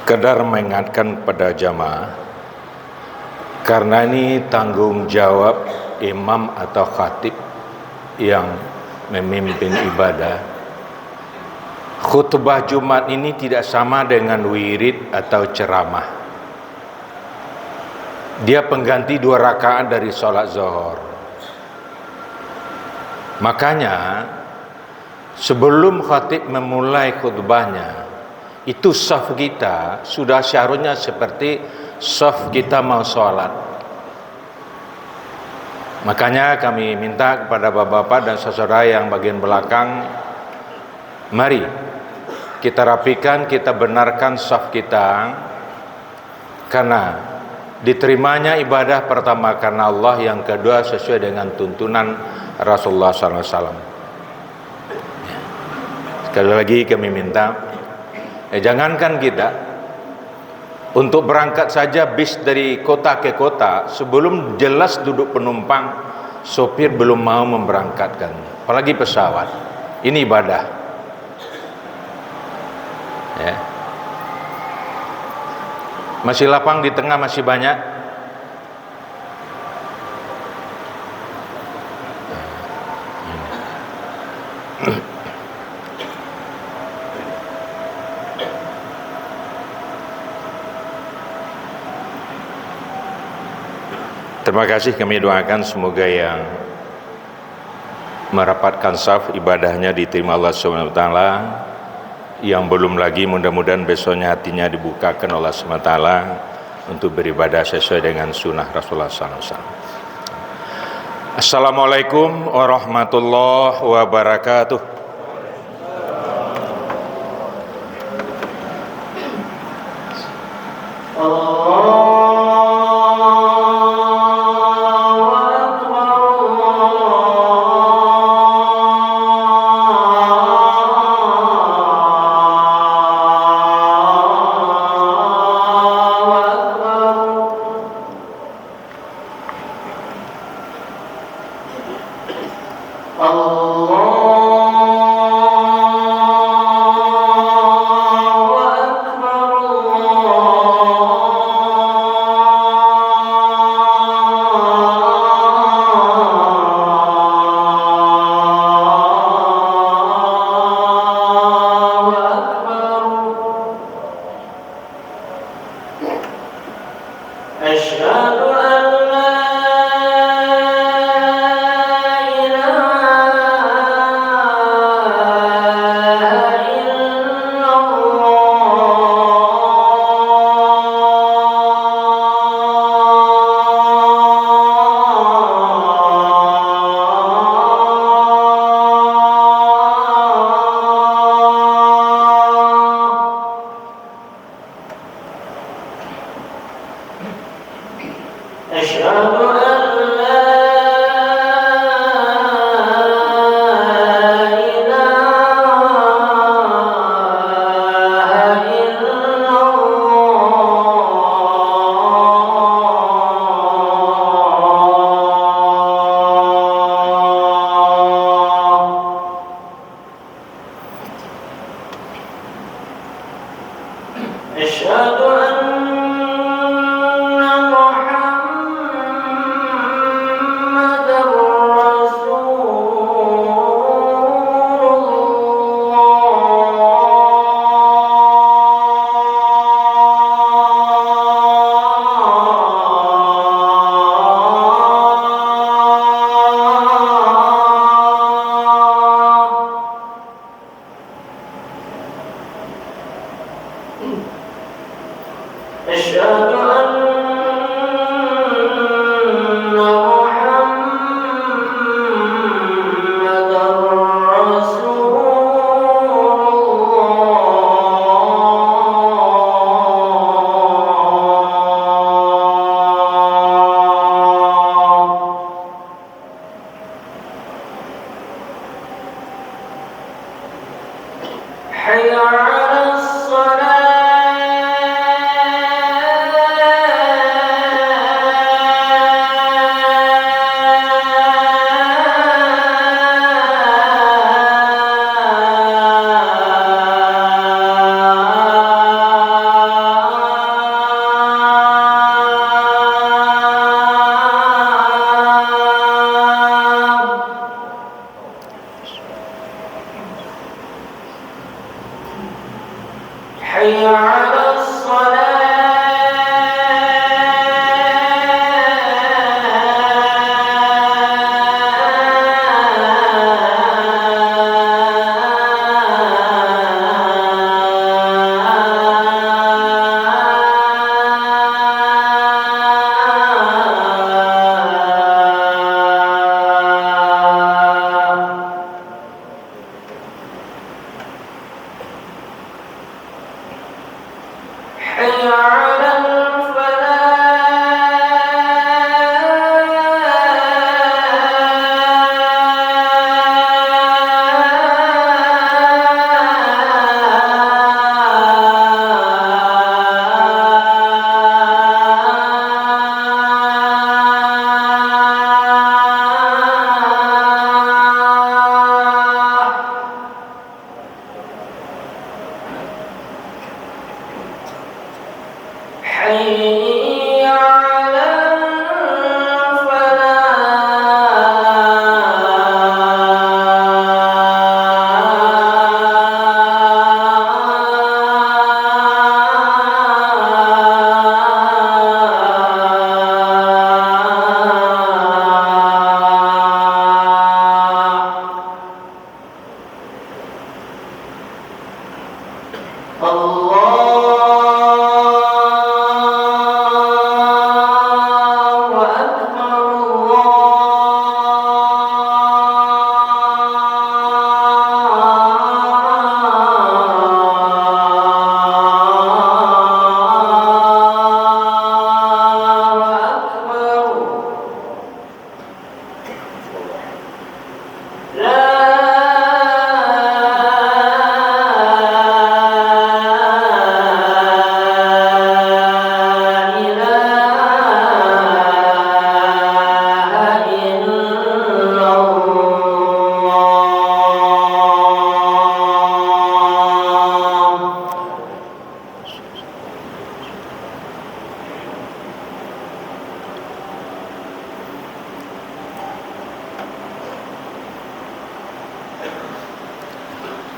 sekedar mengingatkan pada jamaah, karena ini tanggung jawab imam atau khatib yang memimpin ibadah. Khutbah Jumat ini tidak sama dengan wirid atau ceramah. Dia pengganti 2 rakaat dari sholat zuhur. Makanya sebelum khatib memulai khutbahnya, itu saf kita sudah seharusnya seperti saf kita mau sholat. Makanya kami minta kepada bapak-bapak dan saudara yang bagian belakang, mari kita rapikan, kita benarkan saf kita, karena diterimanya ibadah pertama karena Allah, yang kedua sesuai dengan tuntunan Rasulullah SAW. Sekali lagi kami minta, jangankan kita untuk berangkat saja bis dari kota ke kota, sebelum jelas duduk penumpang, sopir belum mau memberangkatkan, apalagi pesawat. Ini ibadah ya. Masih lapang di tengah, masih banyak. Terima kasih, kami doakan semoga yang merapatkan saf ibadahnya diterima Allah SWT. Yang belum lagi, mudah-mudahan besoknya hatinya dibukakan Allah SWT untuk beribadah sesuai dengan sunnah Rasulullah SAW. Assalamualaikum warahmatullahi wabarakatuh.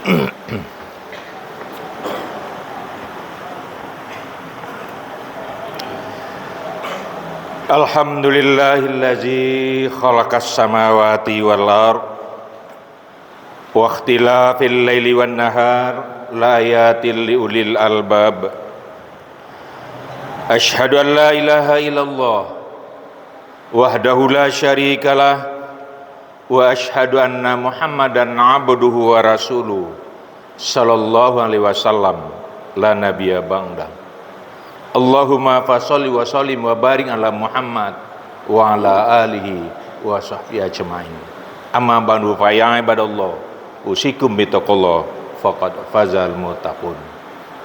Alhamdulillahillazi khalaqas samawati wal ard wa ikhtilafil laili wan nahar la ayatil liulil albab. Asyhadu an la ilaha illallah wahdahu la syarikalah wa asyhadu anna Muhammadan abduhu wa rasuluh sallallahu alaihi wasallam la nabiyya ba'da. Allahumma fasalli wa sallim wa barik ala Muhammad wa ala alihi wa sahbihi ajma'in. Amma ba'du fa ya ibadallah usikum bittaqullah faqad fazal muttaqun.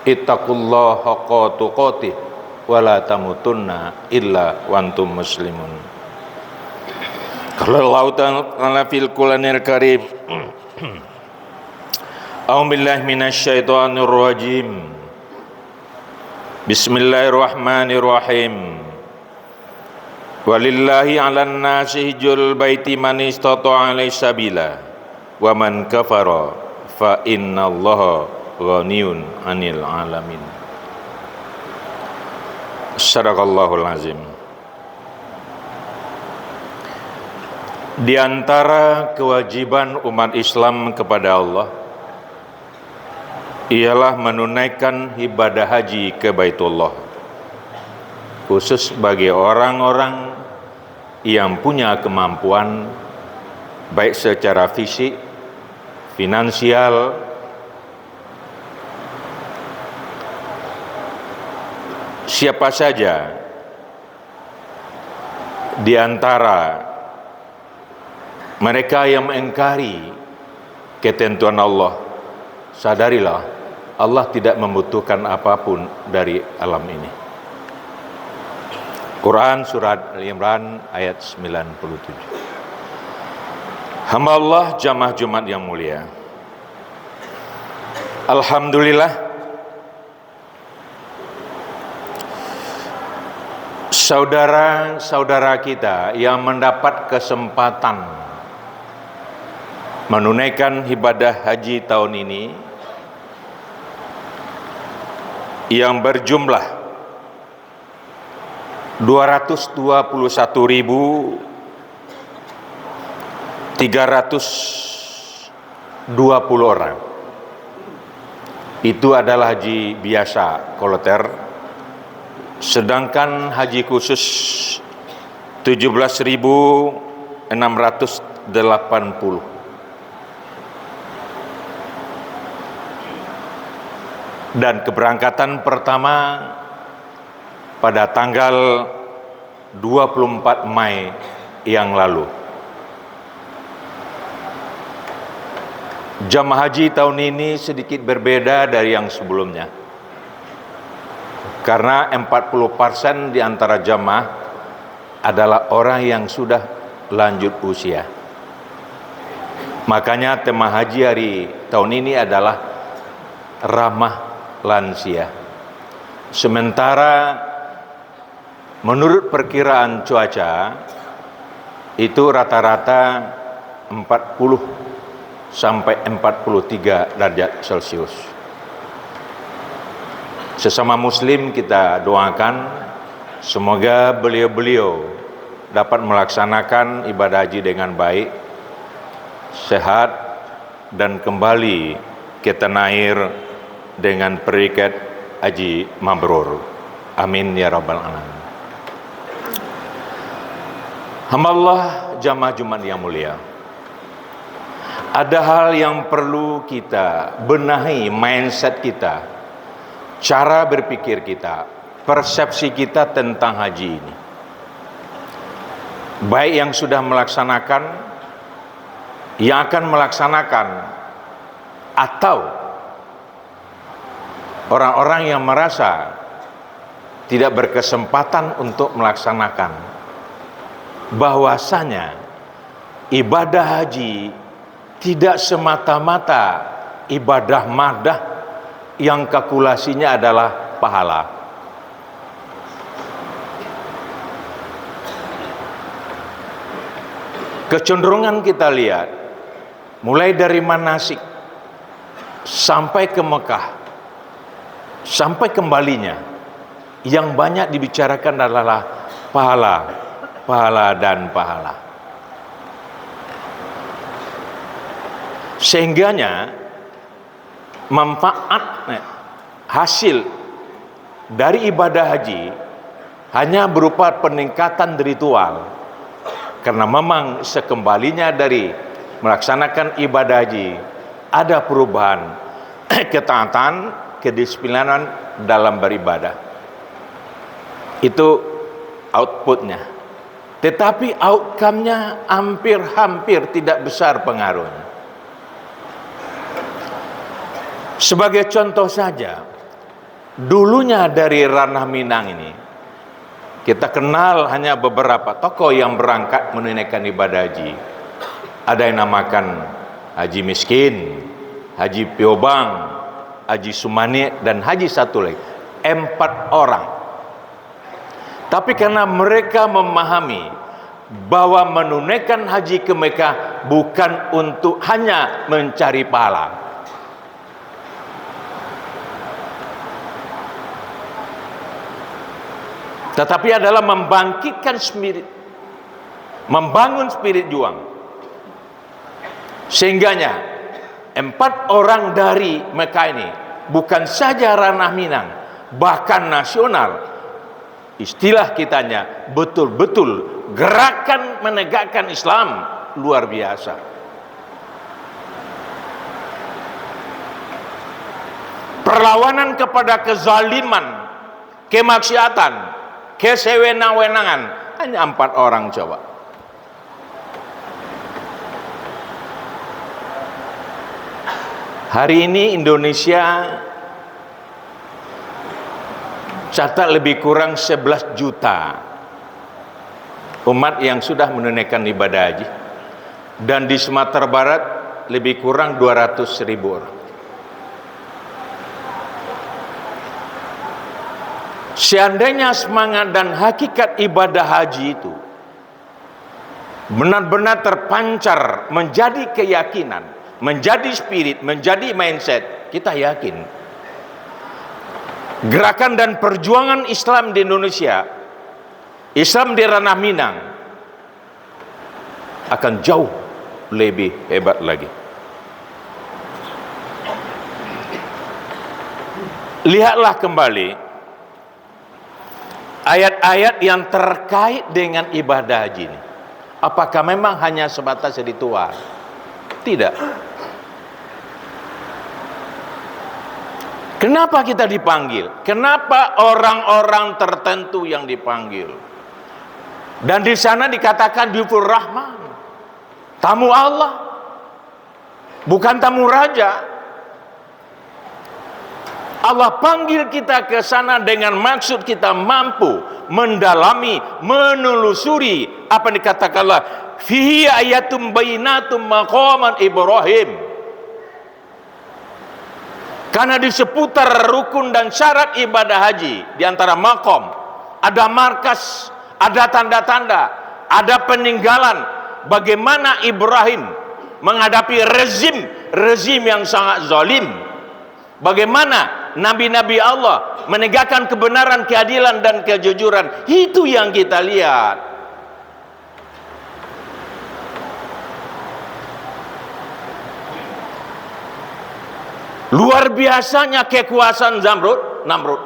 Ittaqullaha haqqa tuqatih wa la tamutunna illa wa antum muslimun. Qala Allah ta'ala fil Qur'anil Karim. A'udzu billahi minasyaitonir rajim. Bismillahirrahmanirrahim. Walillahi 'alan nasi hijjul baiti man istata'a ilaihi sabila wa man kafara fa innallaha ghaniyun 'anil 'alamin. Shadaqallahul azim. Di antara kewajiban umat Islam kepada Allah ialah menunaikan ibadah haji ke Baitullah, khusus bagi orang-orang yang punya kemampuan baik secara fisik, finansial, siapa saja di antara mereka yang mengingkari ketentuan Allah, sadarilah Allah tidak membutuhkan apapun dari alam ini. Quran surat Al-Imran ayat 97. Hamba Allah jamaah Jumat yang mulia, alhamdulillah saudara-saudara kita yang mendapat kesempatan menunaikan ibadah haji tahun ini yang berjumlah 221.320 orang. Itu adalah haji biasa kloter, sedangkan haji khusus 17.680. Dan keberangkatan pertama pada tanggal 24 Mei yang lalu. Jamaah haji tahun ini sedikit berbeda dari yang sebelumnya, karena 40% di antara jamaah adalah orang yang sudah lanjut usia. Makanya tema haji hari tahun ini adalah ramah lansia. Sementara menurut perkiraan cuaca itu rata-rata 40 sampai 43 derajat Celcius. Sesama muslim kita doakan semoga beliau-beliau dapat melaksanakan ibadah haji dengan baik, sehat, dan kembali ke tanah air dengan predikat haji mabrur. Amin ya rabbal alamin. Hamba Allah jamaah Jumat yang mulia, ada hal yang perlu kita benahi, mindset kita, cara berpikir kita, persepsi kita tentang haji ini. Baik yang sudah melaksanakan, yang akan melaksanakan, atau orang-orang yang merasa tidak berkesempatan untuk melaksanakan, bahwasanya ibadah haji tidak semata-mata ibadah madah yang kalkulasinya adalah pahala. Kecenderungan kita lihat mulai dari manasik, sampai ke Mekah, sampai kembalinya, yang banyak dibicarakan adalah pahala, pahala dan pahala. Sehingganya manfaat hasil dari ibadah haji hanya berupa peningkatan ritual, karena memang sekembalinya dari melaksanakan ibadah haji ada perubahan ketaatan, kedisiplinan dalam beribadah. Itu outputnya. Tetapi outcome-nya hampir tidak besar pengaruhnya. Sebagai contoh saja, dulunya dari ranah Minang ini, kita kenal hanya beberapa tokoh yang berangkat menunaikan ibadah haji. Ada yang namakan Haji Miskin, Haji Piobang, Haji Sumani, dan Haji satu lagi. 4 orang. Tapi karena mereka memahami bahwa menunaikan haji ke Mekah bukan untuk hanya mencari pahala, tetapi adalah membangkitkan spirit, membangun spirit juang. Sehingganya 4 orang dari Mekah ini bukan saja ranah Minang, bahkan nasional, istilah kitanya betul-betul gerakan menegakkan Islam luar biasa. Perlawanan kepada kezaliman, kemaksiatan, kesewenang-wenangan hanya 4 orang coba. Hari ini Indonesia catat lebih kurang 11 juta umat yang sudah menunaikan ibadah haji, dan di Sumatera Barat lebih kurang 200.000 orang. Seandainya semangat dan hakikat ibadah haji itu benar-benar terpancar menjadi keyakinan, menjadi spirit, menjadi mindset, kita yakin gerakan dan perjuangan Islam di Indonesia, Islam di ranah Minang, akan jauh lebih hebat lagi. Lihatlah kembali ayat-ayat yang terkait dengan ibadah haji ini. Apakah memang hanya sebatas ritual? Tidak. Kenapa kita dipanggil? Kenapa orang-orang tertentu yang dipanggil? Dan di sana dikatakan Dufur Rahman, tamu Allah, bukan tamu raja. Allah panggil kita ke sana dengan maksud kita mampu mendalami, menelusuri apa yang dikatakan Allah, fihi ayatum bayyinatum maqaman Ibrahim. Karena di seputar rukun dan syarat ibadah haji, di antara makom, ada markas, ada tanda-tanda, ada peninggalan bagaimana Ibrahim menghadapi rezim yang sangat zalim. Bagaimana nabi-nabi Allah menegakkan kebenaran, keadilan dan kejujuran. Itu yang kita lihat. Luar biasanya kekuasaan Namrud.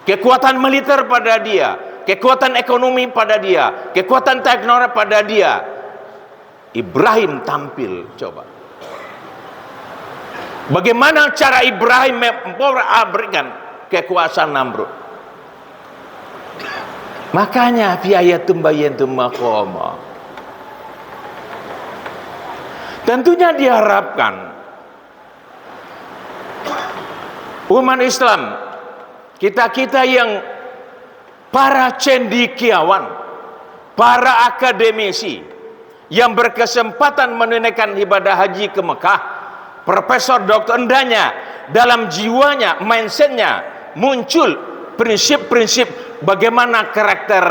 Kekuatan militer pada dia, kekuatan ekonomi pada dia, kekuatan teknologi pada dia. Ibrahim tampil, coba. Bagaimana cara Ibrahim memberikan kekuasaan Namrud? Makanya fi ayatum bayyinatum maqama. Tentunya diharapkan umat Islam, kita yang para cendekiawan, para akademisi yang berkesempatan menunaikan ibadah haji ke Mekah, profesor doktor, endanya dalam jiwanya, mindsetnya muncul prinsip-prinsip bagaimana karakter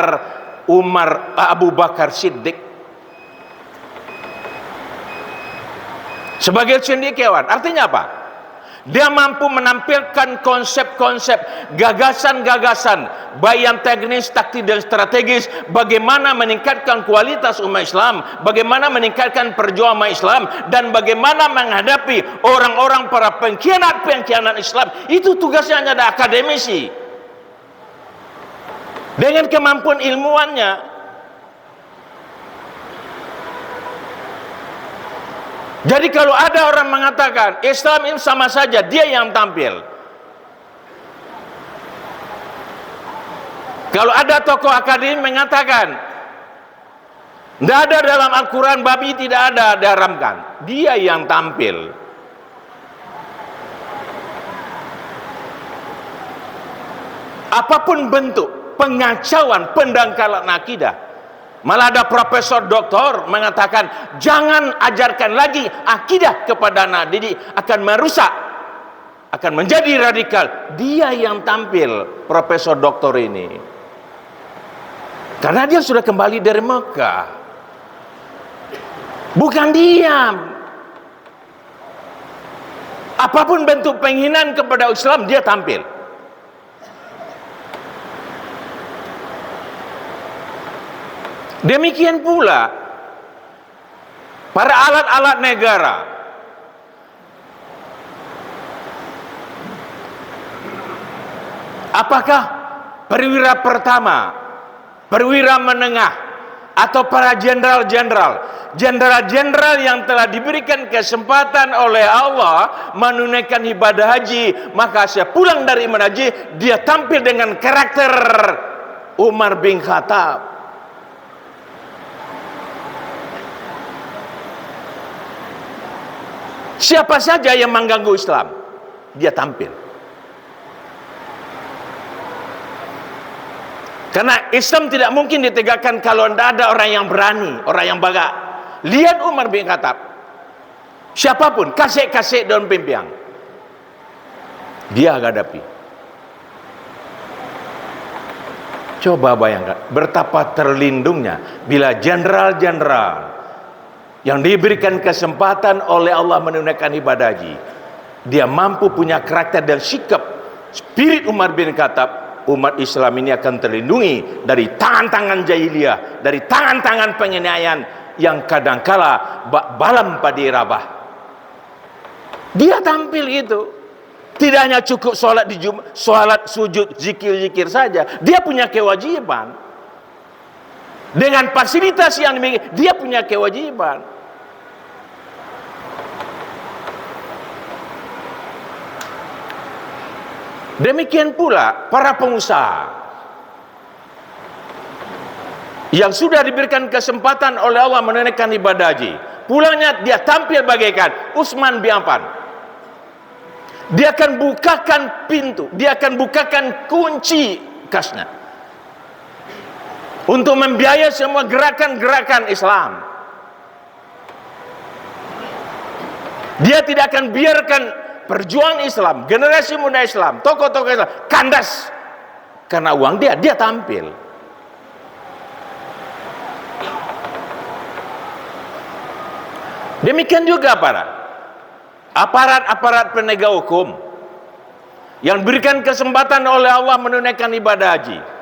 Abu Bakar Siddiq sebagai cendekiawan. Artinya apa? Dia mampu menampilkan konsep-konsep, gagasan-gagasan, baik yang teknis, taktik dan strategis, bagaimana meningkatkan kualitas umat Islam, bagaimana meningkatkan perjuangan umat Islam, dan bagaimana menghadapi orang-orang para pengkhianat Islam. Itu tugasnya hanya ada akademisi. Dengan kemampuan ilmuannya. Jadi kalau ada orang mengatakan Islam ini sama saja, dia yang tampil. Kalau ada tokoh akademik mengatakan tidak ada dalam Al-Quran babi, tidak ada diharamkan, dia yang tampil. Apapun bentuk pengacauan, pendangkalan akidah. Malah ada profesor doktor mengatakan jangan ajarkan lagi akidah kepada anak didik, akan merusak, akan menjadi radikal. Dia yang tampil, profesor doktor ini, karena dia sudah kembali dari Mekah. Bukan diam. Apapun bentuk penghinaan kepada Islam, dia tampil. Demikian pula para alat-alat negara. Apakah perwira pertama, perwira menengah, atau para jenderal-jenderal yang telah diberikan kesempatan oleh Allah menunaikan ibadah haji, maka saya pulang dari ibadah haji, dia tampil dengan karakter Umar bin Khattab. Siapa saja yang mengganggu Islam, dia tampil. Karena Islam tidak mungkin ditegakkan kalau tidak ada orang yang berani, orang yang bagak. Lihat Umar bin Khattab. Siapapun, kasih daun pimpiang, dia hadapi. Coba bayangkan betapa terlindungnya bila jenderal-jenderal yang diberikan kesempatan oleh Allah menunaikan ibadah haji, dia mampu punya karakter dan sikap spirit Umar bin Khattab, umat Islam ini akan terlindungi dari tangan-tangan jahiliyah, dari tangan-tangan penganiayaan yang kadangkala balam padi rabah. Dia tampil itu. Tidak hanya cukup sholat di sholat, sujud, zikir-zikir saja, dia punya kewajiban. Dengan fasilitas yang dimiliki, dia punya kewajiban. Demikian pula para pengusaha yang sudah diberikan kesempatan oleh Allah menunaikan ibadah haji, pulangnya dia tampil bagaikan Utsman bin Affan. Dia akan bukakan pintu, dia akan bukakan kunci kasnya untuk membiayai semua gerakan-gerakan Islam. Dia tidak akan biarkan perjuangan Islam, generasi muda Islam, tokoh-tokoh Islam kandas karena uang dia tampil. Demikian juga aparat penegak hukum yang berikan kesempatan oleh Allah menunaikan ibadah haji.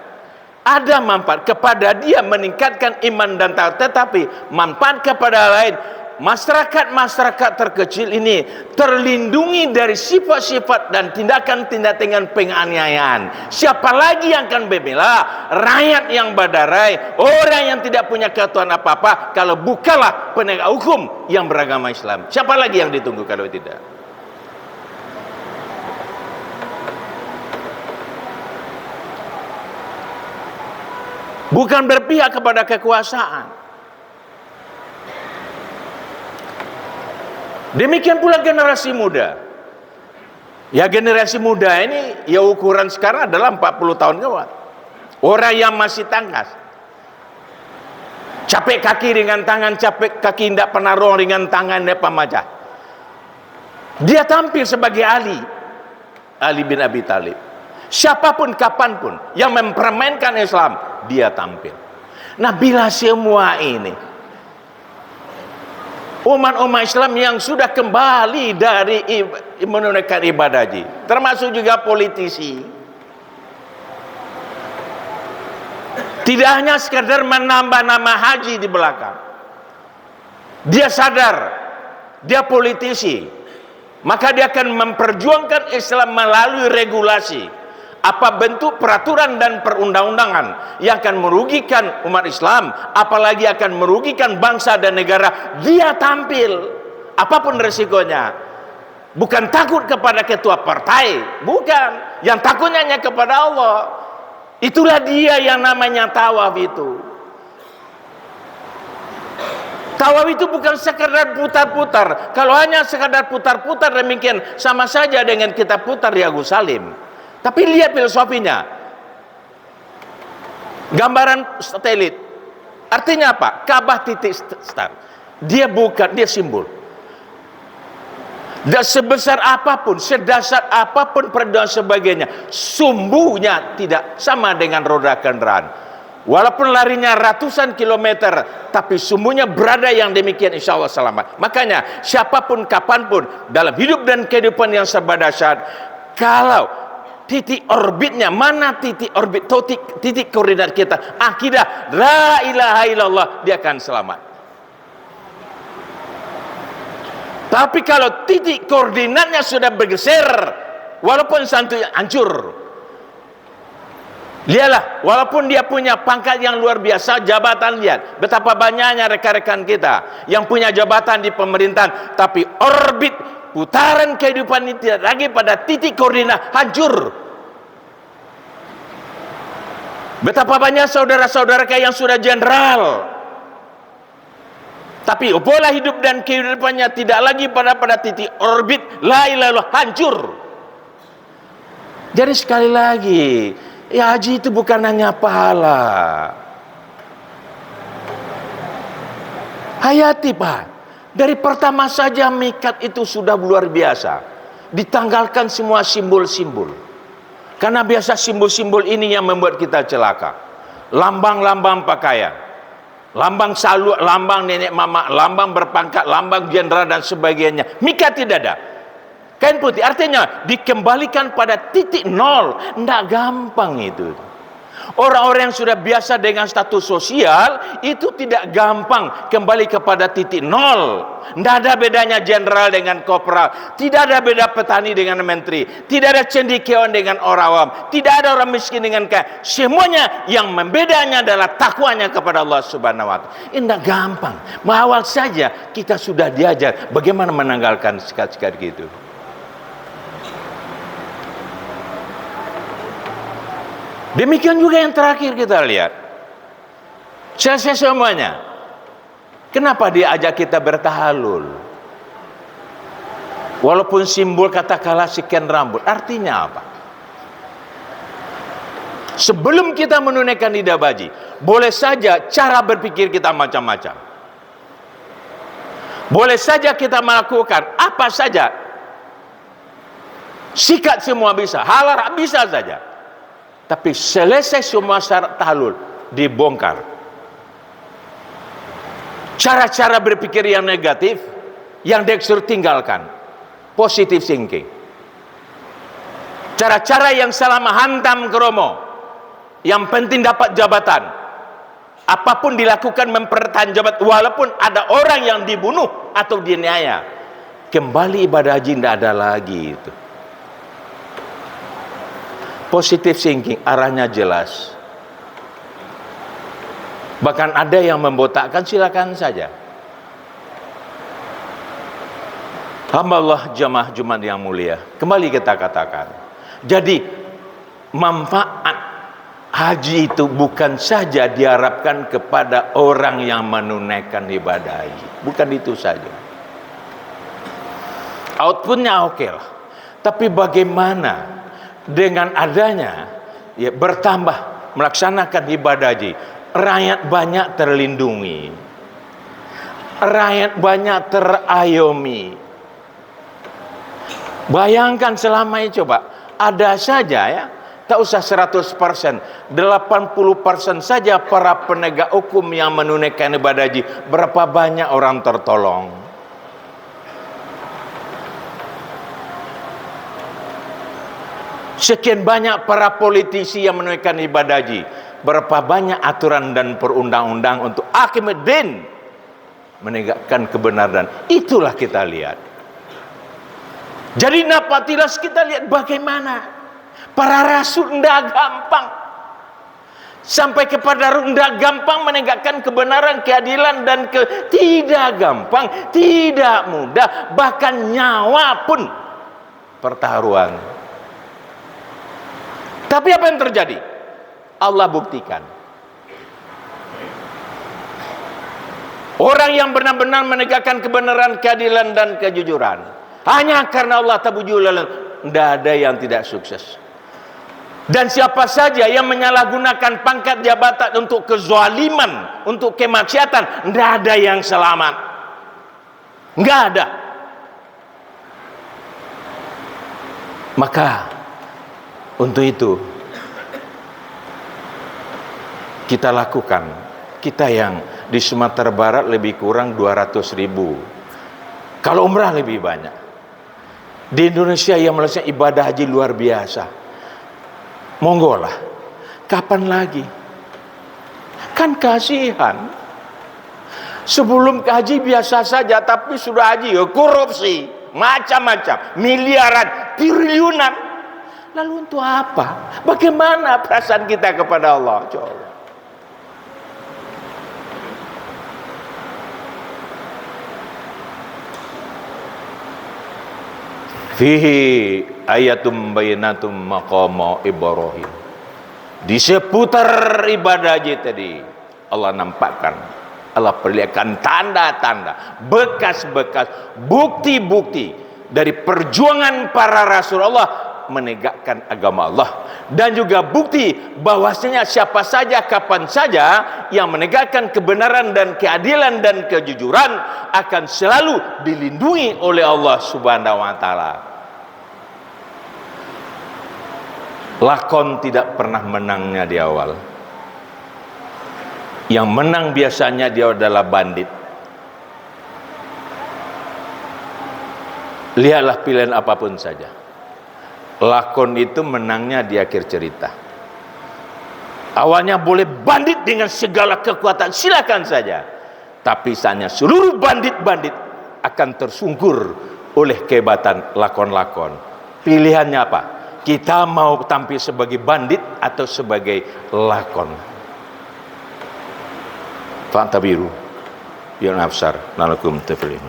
Ada manfaat kepada dia meningkatkan iman dan taat, tetapi manfaat kepada lain. Masyarakat terkecil ini terlindungi dari sifat-sifat dan tindakan-tindakan penganiayaan. Siapa lagi yang akan membela rakyat yang badarai, orang yang tidak punya ketahuan apa-apa, kalau bukanlah penegak hukum yang beragama Islam? Siapa lagi yang ditunggu kalau tidak? Bukan berpihak kepada kekuasaan. Demikian pula generasi muda. Ya, generasi muda ini ya ukuran sekarang adalah 40 tahun ke bawah. Orang yang masih tangkas. Capek kaki ringan tangan, capek kaki tidak pernah ringan tangan, tidak pamajah. Dia tampil sebagai Ali bin Abi Thalib. Siapapun kapanpun yang mempermainkan Islam, dia tampil. Nah, bila semua ini umat-umat Islam yang sudah kembali dari menunaikan ibadah haji, termasuk juga politisi. Tidak hanya sekadar menambah nama haji di belakang. Dia sadar, dia politisi, maka dia akan memperjuangkan Islam melalui regulasi. Apa bentuk peraturan dan perundang-undangan yang akan merugikan umat Islam, apalagi akan merugikan bangsa dan negara, dia tampil apapun resikonya. Bukan takut kepada ketua partai, bukan, yang takutnya hanya kepada Allah. Itulah dia yang namanya tawaf itu. Tawaf itu bukan sekadar putar-putar. Kalau hanya sekadar putar-putar demikian, sama saja dengan kita putar di Yerusalem. Tapi lihat filosofinya. Gambaran satelit. Artinya apa? Ka'bah titik start. Dia bukan, dia simbol. Dan sebesar apapun, sedasar apapun dan sebagainya, sumbunya tidak sama dengan roda kendaraan. Walaupun larinya ratusan kilometer, tapi sumbunya berada yang demikian, insya Allah selamat. Makanya siapapun kapanpun dalam hidup dan kehidupan yang serba dahsyat, kalau titik orbitnya, mana titik orbit, titik koordinat kita, akidah la ilaha illallah, dia akan selamat. Tapi kalau titik koordinatnya sudah bergeser, walaupun santuy hancur. Lihatlah, walaupun dia punya pangkat yang luar biasa, jabatan, lihat betapa banyaknya rekan-rekan kita yang punya jabatan di pemerintahan, tapi orbit putaran kehidupan ini tidak lagi pada titik koordinat, hancur. Betapa banyak saudara-saudara yang sudah jenderal, tapi pola hidup dan kehidupannya tidak lagi pada titik orbit la ilaha illallah, hancur. Jadi sekali lagi, ya haji itu bukan hanya pahala. Hayati Pak, dari pertama saja mikat itu sudah luar biasa. Ditanggalkan semua simbol-simbol. Karena biasa simbol-simbol ini yang membuat kita celaka. Lambang-lambang pakaian, lambang saluk, lambang nenek mama, lambang berpangkat, lambang jenderal dan sebagainya. Mikat tidak ada. Kain putih artinya dikembalikan pada titik nol. Tidak gampang itu. Orang-orang yang sudah biasa dengan status sosial itu tidak gampang kembali kepada titik nol. Tidak ada bedanya jenderal dengan kopral, tidak ada beda petani dengan menteri, tidak ada cendekiawan dengan orang awam, tidak ada orang miskin dengan kaya. Semuanya yang membedanya adalah takwanya kepada Allah Subhanahu wa Ta'ala. Tidak gampang. Awal saja kita sudah diajar bagaimana menanggalkan sikat-sikat gitu. Demikian juga yang terakhir kita lihat. Selesai semuanya. Kenapa dia ajak kita bertahalul? Walaupun simbol katakanlah sekian rambut, artinya apa? Sebelum kita menunaikan ibadah haji, boleh saja cara berpikir kita macam-macam. Boleh saja kita melakukan apa saja. Sikat semua bisa, halal bisa saja. Tapi selesai semua syarat tahalul, dibongkar. Cara-cara berpikir yang negatif, yang disuruh tinggalkan. Positive thinking. Cara-cara yang salah menghantam kromo. Yang penting dapat jabatan. Apapun dilakukan mempertahankan jabatan, walaupun ada orang yang dibunuh atau diniaya. Kembali ibadah haji tidak ada lagi itu. Positive thinking, arahnya jelas. Bahkan ada yang membotakkan, silakan saja. Hamba Allah jamaah Jumat yang mulia, kembali kita katakan. Jadi manfaat haji itu bukan saja diharapkan kepada orang yang menunaikan ibadah haji. Bukan itu saja. Outputnya oke lah. Tapi bagaimana dengan adanya ya bertambah melaksanakan ibadah haji, rakyat banyak terlindungi, rakyat banyak terayomi. Bayangkan selama ini, coba ada saja ya, tak usah 100%, 80% saja para penegak hukum yang menunaikan ibadah haji, berapa banyak orang tertolong. Sekian banyak para politisi yang menunaikan ibadah haji. Berapa banyak aturan dan perundang-undang untuk Akimuddin menegakkan kebenaran. Itulah kita lihat. Jadi napatilas kita lihat bagaimana para rasul tidak gampang. Sampai kepada tidak gampang menegakkan kebenaran, keadilan dan tidak gampang, tidak mudah, bahkan nyawa pun pertaruhan. Tapi apa yang terjadi? Allah buktikan. Orang yang benar-benar menegakkan kebenaran, keadilan dan kejujuran, hanya karena Allah tabujulan, tidak ada yang tidak sukses. Dan siapa saja yang menyalahgunakan pangkat jabatan untuk kezaliman, untuk kemaksiatan, tidak ada yang selamat. Enggak ada. Maka untuk itu kita lakukan. Kita yang di Sumatera Barat lebih kurang 200.000. Kalau umrah lebih banyak. Di Indonesia yang melaksanakan ibadah haji luar biasa. Monggo lah. Kapan lagi? Kan kasihan. Sebelum haji biasa saja, tapi sudah haji korupsi, macam-macam, miliaran, triliunan. Lalu untuk apa? Bagaimana perasaan kita kepada Allah? Coba. Fihi ayatum bayinatum maqama Ibrahim. Di seputar ibadah haji tadi Allah nampakkan, Allah perlihatkan tanda-tanda, bekas-bekas, bukti-bukti dari perjuangan para rasul Allah menegakkan agama Allah, dan juga bukti bahwasanya siapa saja kapan saja yang menegakkan kebenaran dan keadilan dan kejujuran akan selalu dilindungi oleh Allah Subhanahu wa taala. Lakon tidak pernah menangnya di awal. Yang menang biasanya dia adalah bandit. Lihatlah pilihan apapun saja, lakon itu menangnya di akhir cerita. Awalnya boleh bandit dengan segala kekuatan, silakan saja. Tapi saatnya seluruh bandit-bandit akan tersungkur oleh kehebatan lakon-lakon. Pilihannya apa? Kita mau tampil sebagai bandit atau sebagai lakon? Fa'tabiru ya nafsar lalakum taflihun.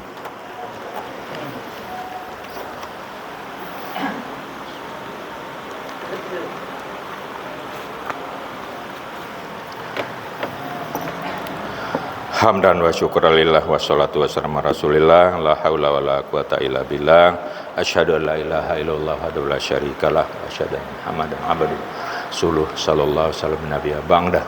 Hamdan wa syukralillah wa salatu wassalamu rasulillah la haula wa la quwata illa billah asyhadu an la ilaha illallah wahdahu la syarikalah wa asyhadu anna muhammadan abduhu suluh sallallahu wasallam nabiyya ba'da.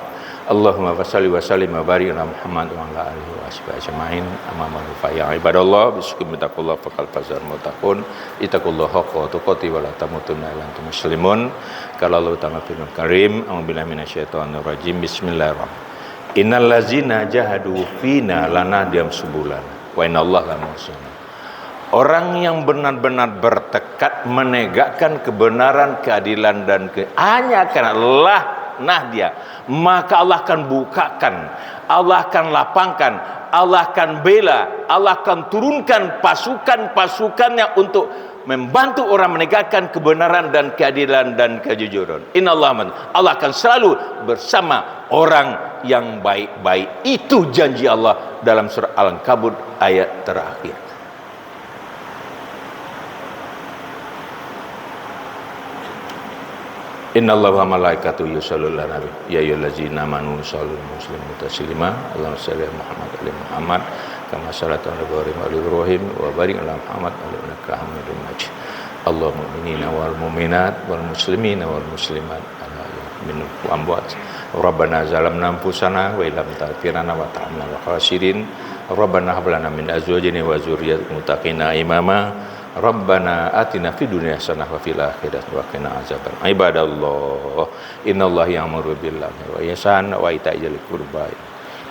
Allahumma shalli wa sallim wa barik ala Muhammad wa ala alihi wa sahbihi ajmain. Amma ba'du fa ya ibadallah bismikum taqullah faqal fazal muttaqun ittaqullaha haqqa tuqatih wa la tamutunna illa antum muslimun. Qala Allah ta'ala fil karim a'udzu billahi minasyaitonir rajim bismillahirrahmanirrahim. Innal ladzina jahadu fina lanahdihim subulan wa innallaha lamuhsinun. Orang yang benar-benar bertekad menegakkan kebenaran, keadilan dan hanya karena Allah dia, maka Allah akan bukakan, Allah akan lapangkan, Allah akan bela, Allah akan turunkan pasukan-pasukannya untuk membantu orang menegakkan kebenaran dan keadilan dan kejujuran. Innallaha, Allah akan selalu bersama orang yang baik-baik. Itu janji Allah dalam surah Al-Ankabut ayat terakhir. Innallaha wa malaikatahu yusholluna 'alan nabi ya ayyuhallazina amanu shollu 'alaihi taslima Allahumma shalli ala Muhammad wa ali Muhammad kama shallaita ala Ibrahim wa ali Ibrahim wa barik ala Muhammad wa ali innaka Hamidum Majid. Allahumma mu'minina wal mu'minat wal muslimina wal muslimat ala minhum wa amwat. Rabbana zalamna anfusana wa illam taghfir lana wa tarhamna wa khasirin. Rabbana hab lana min azwajina wa dzurriyyatina qurrata imama. Rabbana atina fid dunya hasanah wa fil akhirati wa qina azaban. Ibadallah, innallaha ya'muru bil 'adli wa ihsan wa ita'i dzil qurba.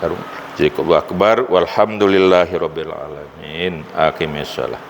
Allahu akbar walhamdulillahirabbil alamin. Aqimissalah.